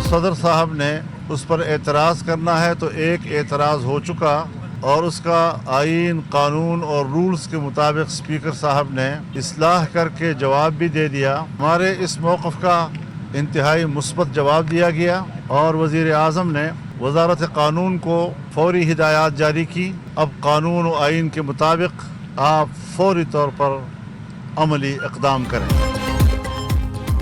सदर साहब ने उस पर एतराज़ करना है तो एक एतराज़ हो चुका और उसका आइन, कानून और रूल्स के मुताबिक स्पीकर साहब ने इस्लाह करके जवाब भी दे दिया। हमारे इस मौक़िफ़ का इंतहाई मुस्बत जवाब दिया गया और वज़ीर आज़म ने वज़ारत कानून को फौरी हिदायत जारी की। अब कानून और आइन के मुताबिक आप फौरी तौर पर अमली इक़दाम करें।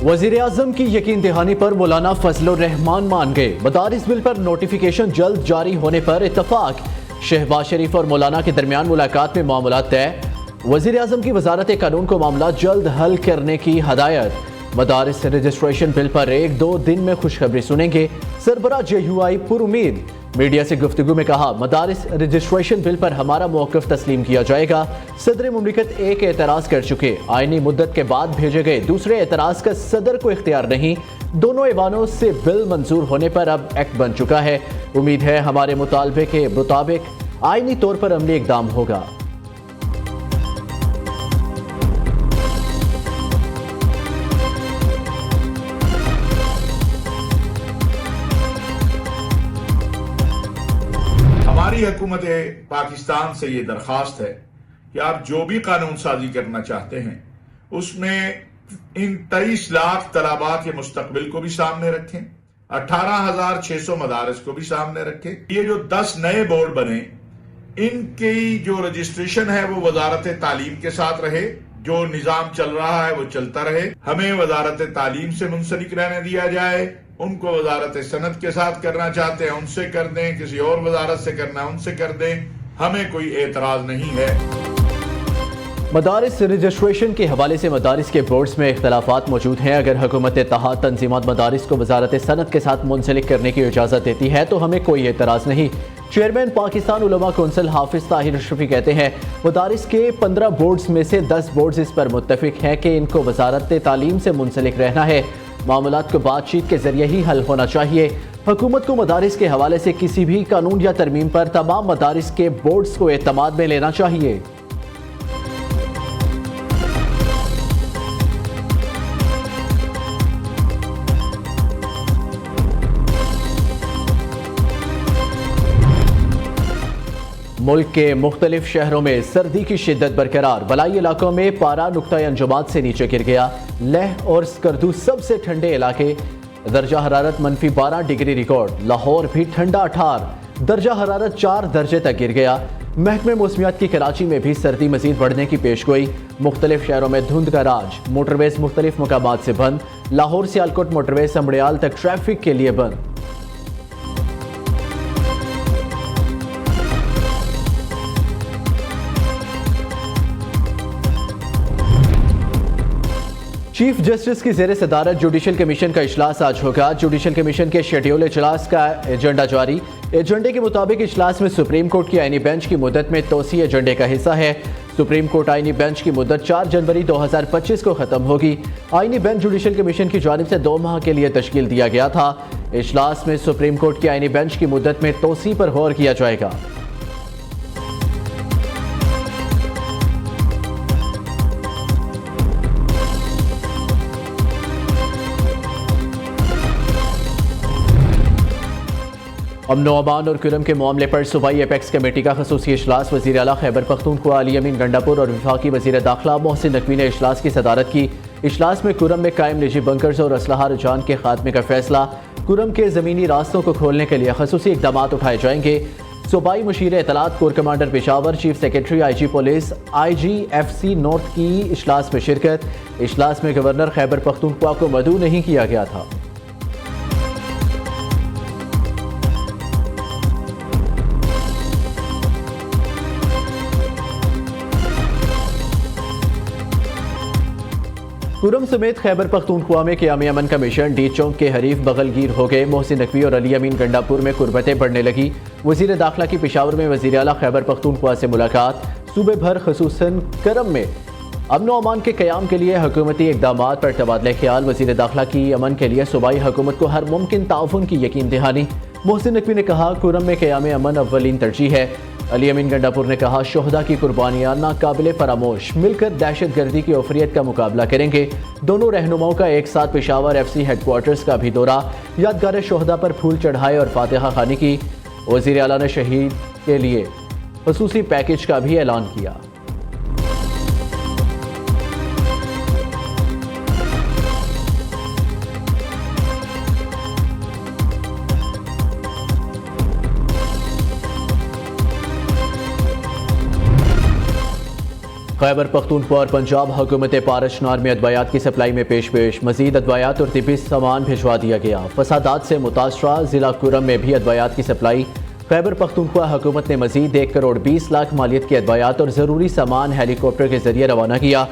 वज़ीर आज़म की यकीन दहानी पर मौलाना फजलुर रहमान मान गए। मदारिस बिल पर नोटिफिकेशन जल्द जारी होने पर इत्तफाक। शहबाज शरीफ और मौलाना के दरमियान मुलाकात में मामला तय। वज़ीर आज़म की वज़ारत कानून को मामला जल्द हल करने की हदायत। मदारिस रजिस्ट्रेशन बिल पर 1-2 दिन में खुशखबरी सुनेंगे। सरबराह JUI पुरुमीद मीडिया से गुफ्तगू में कहा, मदारिस रजिस्ट्रेशन बिल पर हमारा मौक़िफ़ तस्लीम किया जाएगा। सदर मुमलिकत एक एतराज़ कर चुके, आइनी मुद्दत के बाद भेजे गए दूसरे एतराज़ का सदर को इख्तियार नहीं। दोनों ऐवानों से बिल मंजूर होने पर अब एक्ट बन चुका है। उम्मीद है हमारे मुतालबे के मुताबिक आइनी तौर पर अमली इक़दाम होगा। हमारी हुकूमत पाकिस्तान से ये दरख्वास्त है कि आप जो भी कानून साजी करना चाहते हैं उसमें इन 23 लाख तलबा के मुस्तकबिल को भी सामने रखें, 18,600 मदारस को भी सामने रखें। ये जो 10 नए बोर्ड बने इनकी जो रजिस्ट्रेशन है वो वजारत तालीम के साथ रहे। जो निजाम चल रहा है वो चलता रहे। हमें वजारत तालीम से मुंसलिक रहने दिया जाए। उनको वजारत सनत के साथ करना चाहते हैं उनसे कर दें, किसी और वजारत से करना है उनसे कर दें, हमें कोई एतराज नहीं है। मदारिस रजिस्ट्रेशन के हवाले से मदारिस के बोर्ड्स में इख्तलाफात मौजूद हैं। अगर हुकूमत इत्तेहाद तंजीमात मदारिस को वजारत सनत के साथ मुंसलिक करने की इजाज़त देती है तो हमें कोई एतराज़ नहीं। चेयरमैन पाकिस्तान उलमा कौंसिल हाफिज ताहिर अशरफी कहते हैं, मदारिस के 15 बोर्ड्स में से 10 बोर्ड्स इस पर मुत्तफिक हैं कि इनको वजारत तालीम से मुंसलिक रहना है। मामलात को बातचीत के जरिए ही हल होना चाहिए। हुकूमत को मदारिस के हवाले से किसी भी कानून या तरमीम पर तमाम मदारिस के बोर्ड्स को एतमाद में लेना चाहिए। मुल्क के मुख्तलिफ शहरों में सर्दी की शिद्दत बरकरार। बलाई इलाकों में पारा नुक्ता अंजुमात से नीचे गिर गया। लेह और स्कर्दू सबसे ठंडे इलाके। दर्जा हरारत -12 डिग्री रिकॉर्ड। लाहौर भी ठंडा 18। दर्जा हरारत 4 दर्जे तक गिर गया। महकमे मौसमियात की कराची में भी सर्दी मजीद बढ़ने की पेशगोई। मुख्तलिफ शहरों में धुंध का राज। मोटरवेज मुख्तलिफ मकामात से बंद। लाहौर सियालकोट मोटरवेज समड़ियाल तक ट्रैफिक के लिए बंद। चीफ जस्टिस की ज़ेर सदारत जुडिशल कमीशन का इजलास आज होगा। जुडिशल कमीशन के शेड्यूल इजलास का एजेंडा जारी। एजेंडे के मुताबिक इजलास में सुप्रीम कोर्ट की आईनी बेंच की मुद्दत में तोसी एजेंडे का हिस्सा है। सुप्रीम कोर्ट आईनी बेंच की मुद्दत 4 जनवरी 2025 को खत्म होगी। आईनी बेंच जुडिशल कमीशन की जानिब से 2 माह के लिए तश्कील दिया गया था। इजलास में सुप्रीम कोर्ट की आईनी बेंच की मुद्दत में तोसी पर गौर किया जाएगा। अमन अमान और कुरम के मामले पर सूबाई एपेक्स कमेटी का खसूसी इजलास। वज़ीर आला खैबर पख्तूनख्वा अली अमीन गंडापुर और वफाकी वज़ीर दाखिला मोहसिन नकवी ने इजलास की सदारत की। इजलास में कुरम में कायम निजी बंकर्स और असलहा रुझान के खात्मे का फैसला। कुरम के ज़मीनी रास्तों को खोलने के लिए खसूसी इक़दाम उठाए जाएंगे। सूबाई मुशीर इत्तलात core commander Peshawar, chief secretary IG police, IGFC north की इजलास में शिरकत। इजलास में गवर्नर खैबर पख्तूनख्वा को मदऊ नहीं किया गया था। कुरम समेत खैबर पख्तूनख्वा में क़याम अमन का मिशन डी चौक के हरीफ बगलगीर हो गए। मोहसिन नकवी और अली अमीन गंडापुर में कुर्बतें बढ़ने लगी। वज़ीर दाखिला की पेशावर में वज़ीर आला खैबर पख्तूनख्वा से मुलाकात। सूबे भर खसूसन करम में अमन व अमान के क़याम के लिए हुकूमती इक़दाम पर तबादला ख्याल। वज़ीर दाखिला की अमन के लिए सूबाई हुकूमत को हर मुमकिन ताउन की यकीन दहानी। मोहसिन नकवी ने कहा कुरम में क़याम अमन अव्वलीन तरजीह है। अली अमीन गंडापुर ने कहा शोहदा की कुर्बानियाँ नाकाबिले फरामोश, मिलकर दहशत गर्दी की ओफरियत का मुकाबला करेंगे। दोनों रहनुमाओं का एक साथ पेशावर FC हेडक्वार्टर्स का भी दौरा, यादगार शोहदा पर फूल चढ़ाए और फातिहा खानी की। वज़ीर आला ने शहीद के लिए खसूसी पैकेज का भी ऐलान किया। खैबर पख्तूनख्वा और पंजाब हुकूमत पारचनार में अदवायात की सप्लाई में पेश मजीद अदवायात और तिब्बी सामान भिजवा दिया गया। फसादात से मुतासरा जिला कुरम में भी अदवायात की सप्लाई। खैबर पख्तूनख्वा हुकूमत ने मजीद 1 करोड़ 20 लाख मालियत की अदवायात और ज़रूरी सामान हेलीकॉप्टर के जरिए रवाना किया।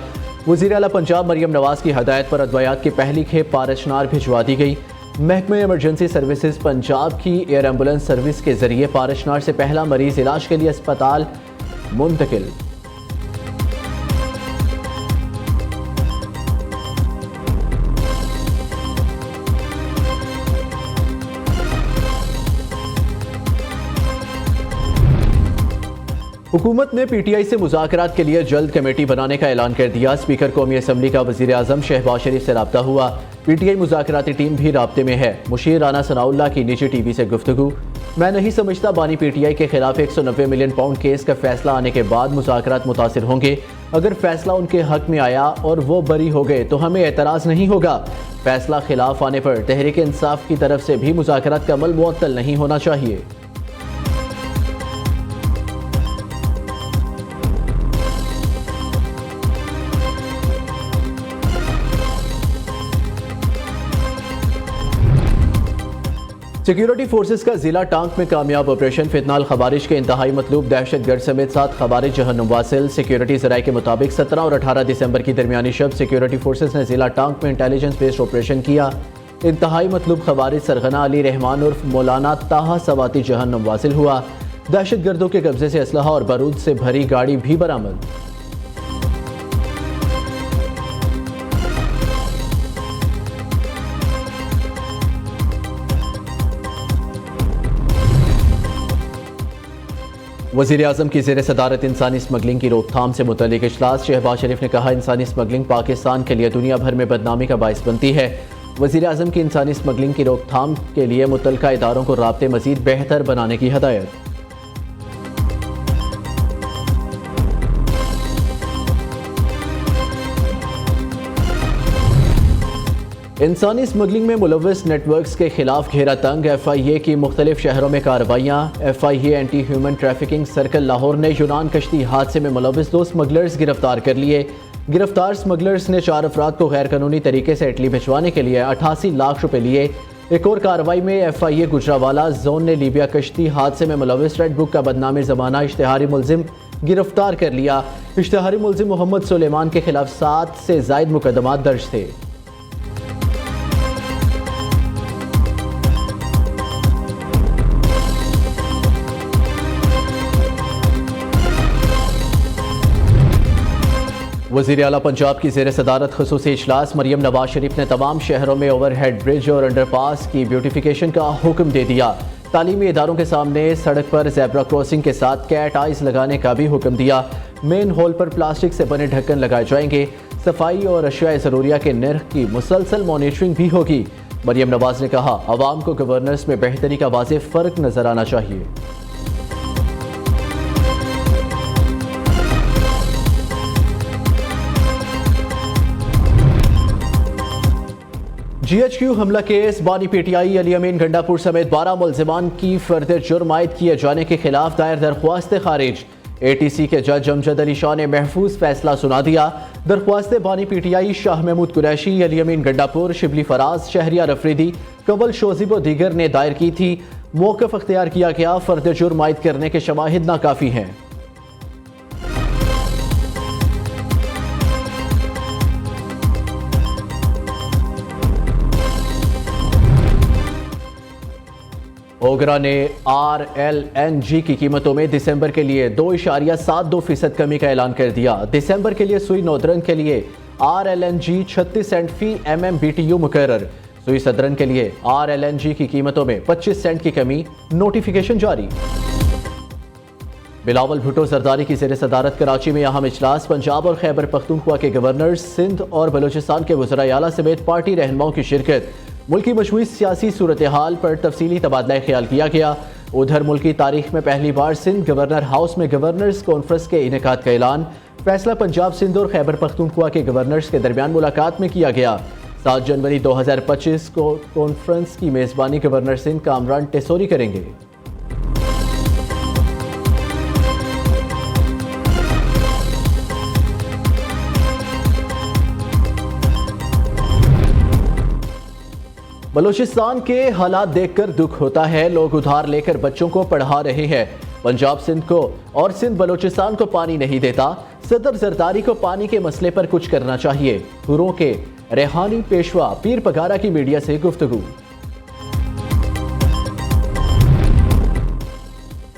वज़ीर आला पंजाब मरियम नवाज की हदायत पर अदवायात की पहली खेप पारचनार भिजवा दी गई। महकमे इमरजेंसी सर्विसेज पंजाब की एयर एम्बुलेंस सर्विस के जरिए पारचनार से पहला मरीज इलाज के लिए अस्पताल मुंतकिल। हुकूमत ने PTI से मुज़ाकरात के लिए जल्द कमेटी बनाने का ऐलान कर दिया। स्पीकर कौमी असम्बली का वज़ीर आज़म शहबाज शरीफ से रब्ता हुआ। PTI मुज़ाकराती टीम भी राब्ते में है। मुशीर राना सनाउल्लाह की निजी TV से गुफ्तगू। मैं नहीं समझता बानी PTI के खिलाफ 190 मिलियन पाउंड केस का फैसला आने के बाद मुज़ाकरात मुतासिर होंगे। अगर फैसला उनके हक में आया और वो बरी हो गए तो हमें एतराज़ नहीं होगा। फैसला खिलाफ आने पर तहरीक इंसाफ की तरफ से भी मुज़ाकरात का अमल मुअत्तल नहीं होना चाहिए। सिक्योरिटी फोर्सेस का जिला टांक में कामयाब ऑपरेशन। फितनाल खवारिज के इंतहाई मतलूब दहशतगर्द समेत 7 खवारिज जहन्नुम वासिल। सिक्योरिटी ज़राए के मुताबिक 17 और 18 दिसंबर की दरमियानी शब सिक्योरिटी फोर्सेस ने जिला टांक में इंटेलिजेंस बेस्ड ऑपरेशन किया। इंतहाई मतलूब खवारिज सरगना अली रहमान उर्फ मौलाना ताहा सवाती जहन्नुम वासिल हुआ। दहशतगर्दों के कब्जे से असलहा और बारूद से भरी गाड़ी भी बरामद। वज़ीर आज़म की ज़ेर सदारत इंसानी स्मगलिंग की रोकथाम से मुतल्लिक इजलास। शहबाज शरीफ ने कहा इंसानी स्मगलिंग पाकिस्तान के लिए दुनिया भर में बदनामी का बाइस बनती है। वज़ीर आज़म की इंसानी स्मगलिंग की रोकथाम के लिए मुतल्लिका इदारों को राब्ते मज़ीद बेहतर बनाने की हदायत। इंसानी स्मगलिंग में मुलव्वस नेटवर्क्स के खिलाफ घेरा तंग। FIA की मुख्तलिफ शहरों में कार्रवाइयाँ। FIA anti human trafficking circle Lahore ने यूनान कश्ती हादसे में मुलव्वस 2 स्मगलर्स गिरफ्तार कर लिए। गिरफ्तार स्मगलर्स ने 4 अफराद को गैर कानूनी तरीके से इटली भिजवाने के लिए 88 लाख रुपए लिए। एक और कार्रवाई में FIA गुजरावाला जोन ने लीबिया कश्ती हादसे में मुलव्वस रेड बुक का बदनामी ज़माना इश्तिहारी मुलजिम गिरफ्तार कर लिया। इश्तिहारी मुलजिम मोहम्मद सुलेमान के खिलाफ 7 से ज़ायद मुकदमा दर्ज थे। वज़ीर आला पंजाब की ज़ेर सदारत ख़ुसूसी इजलास। मरियम नवाज शरीफ ने तमाम शहरों में ओवरहेड ब्रिज और अंडरपास की ब्यूटिफिकेशन का हुक्म दे दिया। तालीमी इदारों के सामने सड़क पर ज़ेब्रा क्रॉसिंग के साथ कैट आइज लगाने का भी हुक्म दिया। मेन हॉल पर प्लास्टिक से बने ढक्कन लगाए जाएंगे। सफाई और अशिया ज़रूरिया के नर्ख की मुसलसल मॉनिटरिंग भी होगी। मरियम नवाज ने कहा अवाम को गवर्नेंस में बेहतरी का वाज़ेह फ़र्क नज़र आना चाहिए। GHQ हमला केस। बानी PTI अली अमीन गंडापुर समेत 12 मुल्जिमान की फर्द जुर्म आयद किए जाने के खिलाफ दायर दरख्वास्त खारिज। ATC के जज अमजद अली शाह ने महफूज फैसला सुना दिया। दरख्वास्त बानी PTI शाह महमूद कुरैशी, अली अमीन गंडापुर, शिबली फराज, शहरियार अफरीदी, कंवल शोजिब व दीगर ने दायर की थी। मौक़िफ़ अख्तियार किया गया फर्द जुर्म आयद करने के शवाहिद नाकाफी हैं। ओगरा ने RLNG की कीमतों में दिसंबर के लिए 2.72% कमी का ऐलान कर दिया। दिसंबर के लिए सुई नौदरन के लिए RLNG 36 सेंट फी MMBTU मुकर्रर। सुई सदरन के लिए RLNG की कीमतों में 25 सेंट की कमी, नोटिफिकेशन जारी। बिलावल भुट्टो जरदारी की ज़ेर सदारत कराची में अहम इजलास। पंजाब और खैबर पख्तूनख्वा के गवर्नर, सिंध और बलूचिस्तान के वज़राए आला समेत पार्टी रहनुमाओं की शिरकत। मुल्की मजमूई सियासी सूरत हाल पर तफसीली तबादला ख्याल किया गया। उधर मुल्की तारीख में पहली बार सिंध गवर्नर हाउस में गवर्नर्स कॉन्फ्रेंस के इनेकाद का ऐलान। फैसला पंजाब, सिंध और खैबर पख्तूनख्वा के गवर्नर्स के दरमियान मुलाकात में किया गया। 7 जनवरी 2025 को कॉन्फ्रेंस की मेज़बानी गवर्नर सिंध कामरान टेसोरी करेंगे। बलूचिस्तान के हालात देखकर दुख होता है। लोग उधार लेकर बच्चों को पढ़ा रहे हैं। पंजाब सिंध को और सिंध बलूचिस्तान को पानी नहीं देता। सदर जरदारी को पानी के मसले पर कुछ करना चाहिए। हुरों के रेहानी पेशवा पीर पगारा की मीडिया से गुफ्तगू।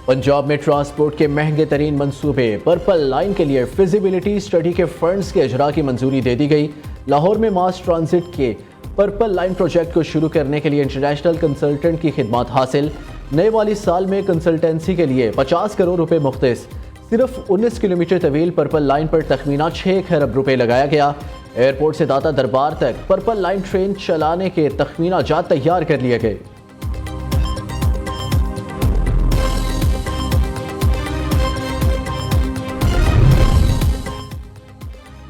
पंजाब में ट्रांसपोर्ट के महंगे तरीन मंसूबे पर्पल लाइन के लिए फिजिबिलिटी स्टडी के फंड्स के इजरा की मंजूरी दे दी गई। लाहौर में मास ट्रांजिट के पर्पल लाइन प्रोजेक्ट को शुरू करने के लिए इंटरनेशनल कंसल्टेंट की खिदमत हासिल। नए वाली साल में कंसल्टेंसी के लिए 50 करोड़ रुपए मुख्तस। सिर्फ 19 किलोमीटर तवील पर्पल लाइन पर तखमीना 6 खरब रुपए लगाया गया। एयरपोर्ट से दाता दरबार तक पर्पल लाइन ट्रेन चलाने के तखमीना जात तैयार कर लिए गए।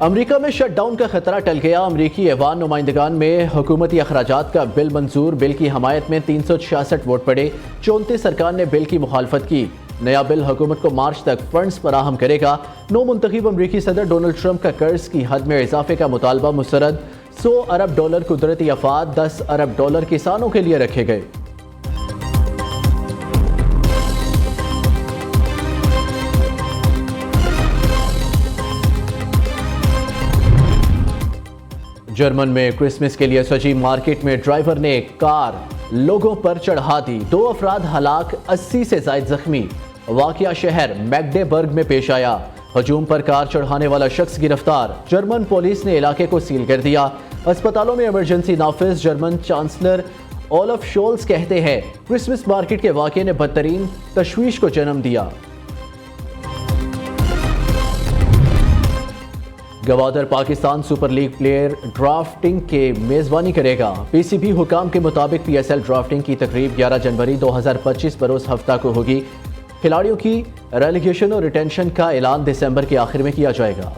अमेरिका में शटडाउन का खतरा टल गया। अमेरिकी ऐवान नुमाइंदगान में हुकूमती अखराजात का बिल मंजूर। बिल की हमायत में 366 वोट पड़े। 34 अरकान ने बिल की मुखालफत की। नया बिल हुकूमत को मार्च तक फंड्स फराहम करेगा। नौ मुंतखब अमरीकी सदर डोनाल्ड ट्रंप का कर्ज की हद में इजाफे का मुतालबा मुस्तरद। $100 अरब कुदरती आफात, $10 अरब किसानों के लिए रखे गए। जर्मन में क्रिसमस के लिए सजी मार्केट में ड्राइवर ने कार लोगों पर चढ़ा दी। 2 अफराद हलाक, 80 से ज्यादा जख्मी। वाकया शहर मैग्डेबर्ग में पेश आया। हजूम पर कार चढ़ाने वाला शख्स गिरफ्तार। जर्मन पुलिस ने इलाके को सील कर दिया। अस्पतालों में इमरजेंसी नाफिज। जर्मन चांसलर ओलफ शोल्स कहते हैं क्रिसमस मार्केट के वाकये ने बदतरीन तशवीश को जन्म दिया। Gwadar Pakistan super league player drafting के मेजबानी करेगा। पीसीबी हुकाम के मुताबिक PSL ड्राफ्टिंग की तकरीब 11 जनवरी 2025 बरोज हफ्ता को होगी। खिलाड़ियों की रेलीगेशन और रिटेंशन का ऐलान दिसंबर के आखिर में किया जाएगा।